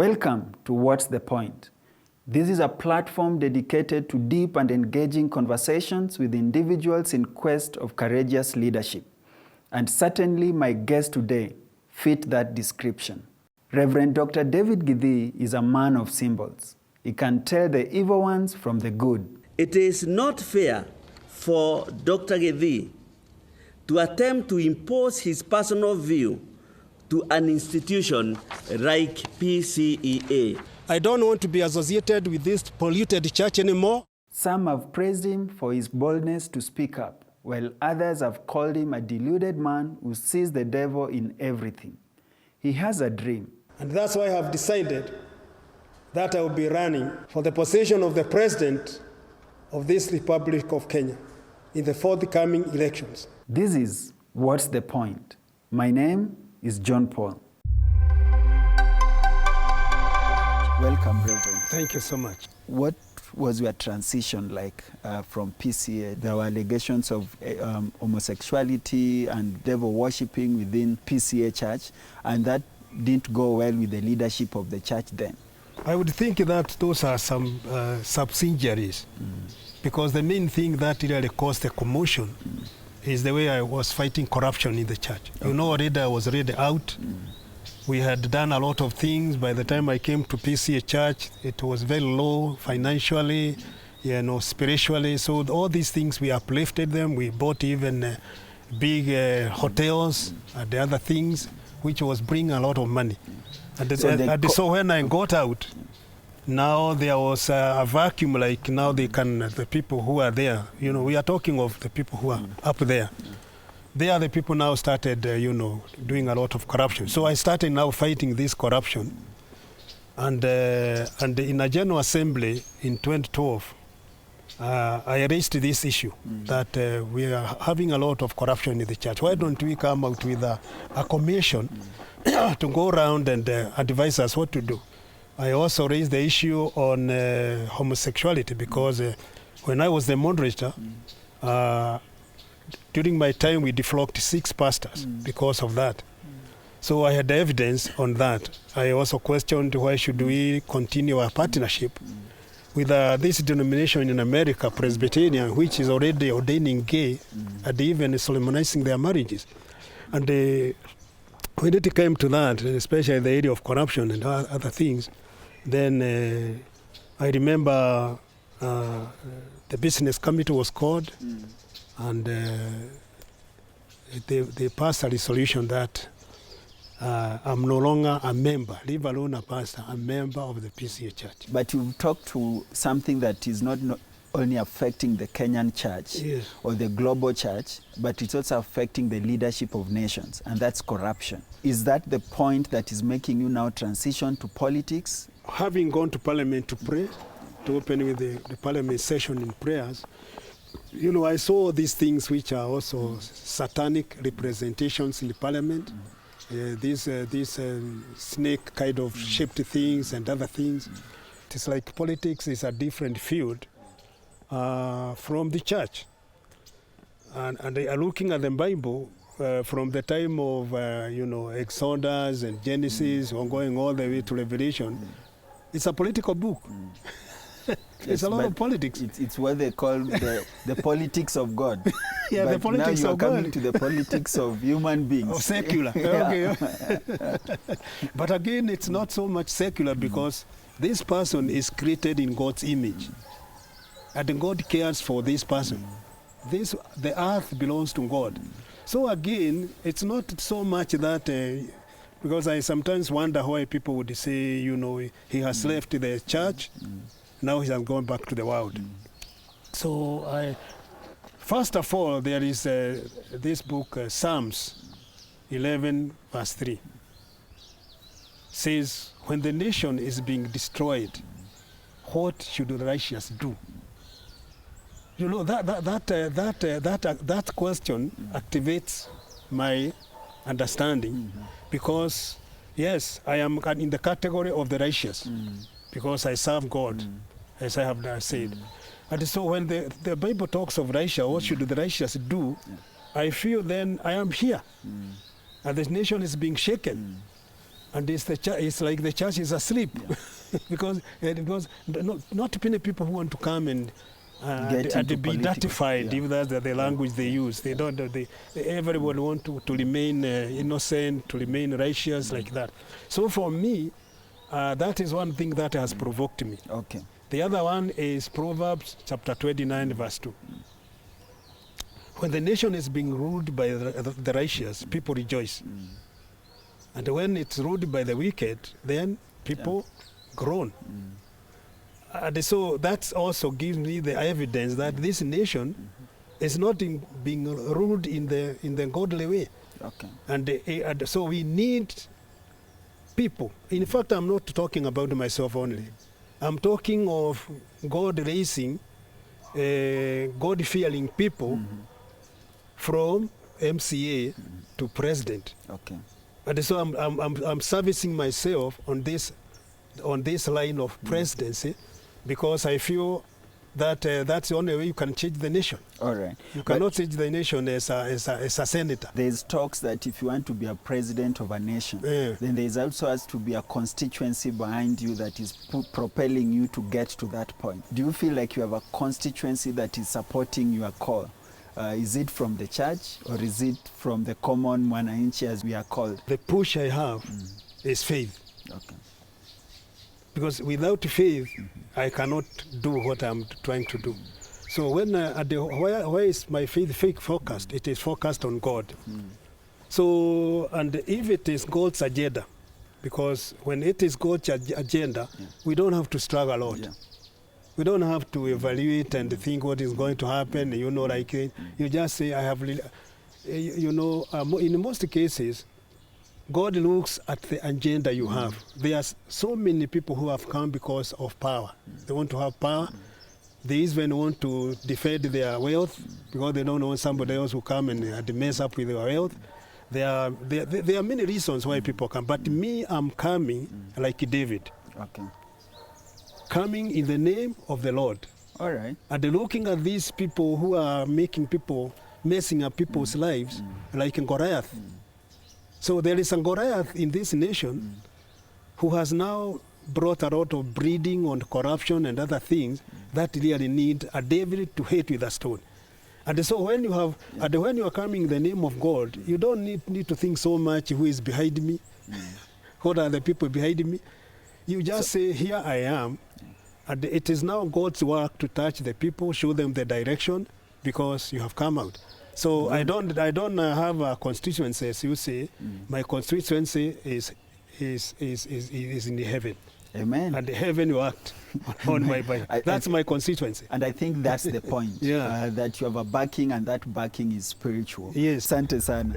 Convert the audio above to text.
Welcome to What's the Point? This is a platform dedicated to deep and engaging conversations with individuals in quest of courageous leadership. And certainly my guest today fit that description. Reverend Dr. David Githii is a man of symbols. He can tell the evil ones from the good. It is not fair for Dr. Githii to attempt to impose his personal view to an institution like PCEA. I don't want to be associated with this polluted church anymore. Some have praised him for his boldness to speak up, while others have called him a deluded man who sees the devil in everything. He has a dream. And that's why I have decided that I will be running for the position of the president of this Republic of Kenya in the forthcoming elections. This is What's the Point? My name is John Paul. Welcome, Reverend. Thank you so much. What was your transition like from PCEA? There were allegations of homosexuality and devil worshipping within PCEA church, and that didn't go well with the leadership of the church then. I would think that those are some subsidiaries, because the main thing that really caused the commotion is the way I was fighting corruption in the church. Okay. You know, already I was already out. We had done a lot of things. By the time I came to PCEA church, it was very low financially, spiritually. So all these things, we uplifted them. We bought even big hotels and the other things, which was bringing a lot of money. So when I got out, now there was a vacuum, like now the people who are there, we are talking of the people who are up there. They are the people now started, doing a lot of corruption. So I started now fighting this corruption. And in a General Assembly in 2012, I raised this issue that we are having a lot of corruption in the church. Why don't we come out with a commission to go around and advise us what to do? I also raised the issue on homosexuality, because when I was the moderator, during my time we deflocked 6 pastors because of that. So I had evidence on that. I also questioned why should we continue our partnership with this denomination in America, Presbyterian, which is already ordaining gay and even solemnizing their marriages. And when it came to that, especially in the area of corruption and other things, then I remember the business committee was called, and they passed a resolution that I'm no longer a member, leave alone a pastor, a member of the PCEA church. But you've talked to something that is not only affecting the Kenyan church or the global church, but it's also affecting the leadership of nations, and that's corruption. Is that the point that is making you now transition to politics? Having gone to Parliament to pray, to open with the Parliament session in prayers, I saw these things which are also satanic representations in the Parliament. These snake kind of shaped things and other things. It's like politics is a different field from the church. And they are looking at the Bible from the time of Exodus and Genesis, going all the way to Revelation. It's a political book. It's a lot of politics. It's what they call the politics of God. Yeah, but the politics now of God. You're coming to the politics of human beings. Of secular. Okay. But again, it's not so much secular, because this person is created in God's image. And God cares for this person. The earth belongs to God. So again, it's not so much that, because I sometimes wonder why people would say, he has left the church, now he has gone back to the world. So first of all, there is this book, Psalms 11, verse 3. Says, when the nation is being destroyed, what should the righteous do? That question activates my understanding, because yes, I am in the category of the righteous, because I serve God, as I have said. And so when the Bible talks of righteous, what should the righteous do? I feel then I am here, and the nation is being shaken. And it's like the church is asleep, because not many people who want to come and be ratified, if that's the language they use. They don't. Everyone want to remain innocent, to remain righteous, like that. So for me, that is one thing that has provoked me. Okay. The other one is Proverbs chapter 29, verse 2. When the nation is being ruled by the righteous, people rejoice. And when it's ruled by the wicked, then people groan. And so that also gives me the evidence that this nation is not being ruled in the godly way. Okay. And so we need people. In fact, I'm not talking about myself only. I'm talking of God raising God-fearing people from MCA to president. Okay. And so I'm servicing myself on this line of presidency, because I feel that that's the only way you can change the nation. All right. You cannot change the nation as a senator. There's talks that if you want to be a president of a nation, then there's also has to be a constituency behind you that is propelling you to get to that point. Do you feel like you have a constituency that is supporting your call? Is it from the church, or is it from the common mwananchi, as we are called? The push I have is faith. Okay. Because without faith, I cannot do what I'm trying to do. So when where is my faith focused? It is focused on God. So, and if it is God's agenda, because when it is God's agenda, we don't have to struggle a lot. Yeah. We don't have to evaluate and think what is going to happen. Like you just say, I have, in most cases, God looks at the agenda you have. There are so many people who have come because of power. They want to have power. They even want to defend their wealth because they don't want somebody else who come and mess up with their wealth. There are many reasons why people come. But me, I'm coming like David. Okay. Coming in the name of the Lord. All right. And looking at these people who are messing up people's lives, like Goliath. So there is a Goliath in this nation who has now brought a lot of breeding on corruption and other things that really need a David to hate with a stone. And so when you have, and when you are coming in the name of God, you don't need to think so much who is behind me, what are the people behind me. You just say, here I am, and it is now God's work to touch the people, show them the direction, because you have come out. So I don't have a constituency, as you say. My constituency is in the heaven. Amen. And the heaven will act on my body. That's my constituency. And I think that's the point. Yeah. That you have a backing, and that backing is spiritual. Yes. Asante sana.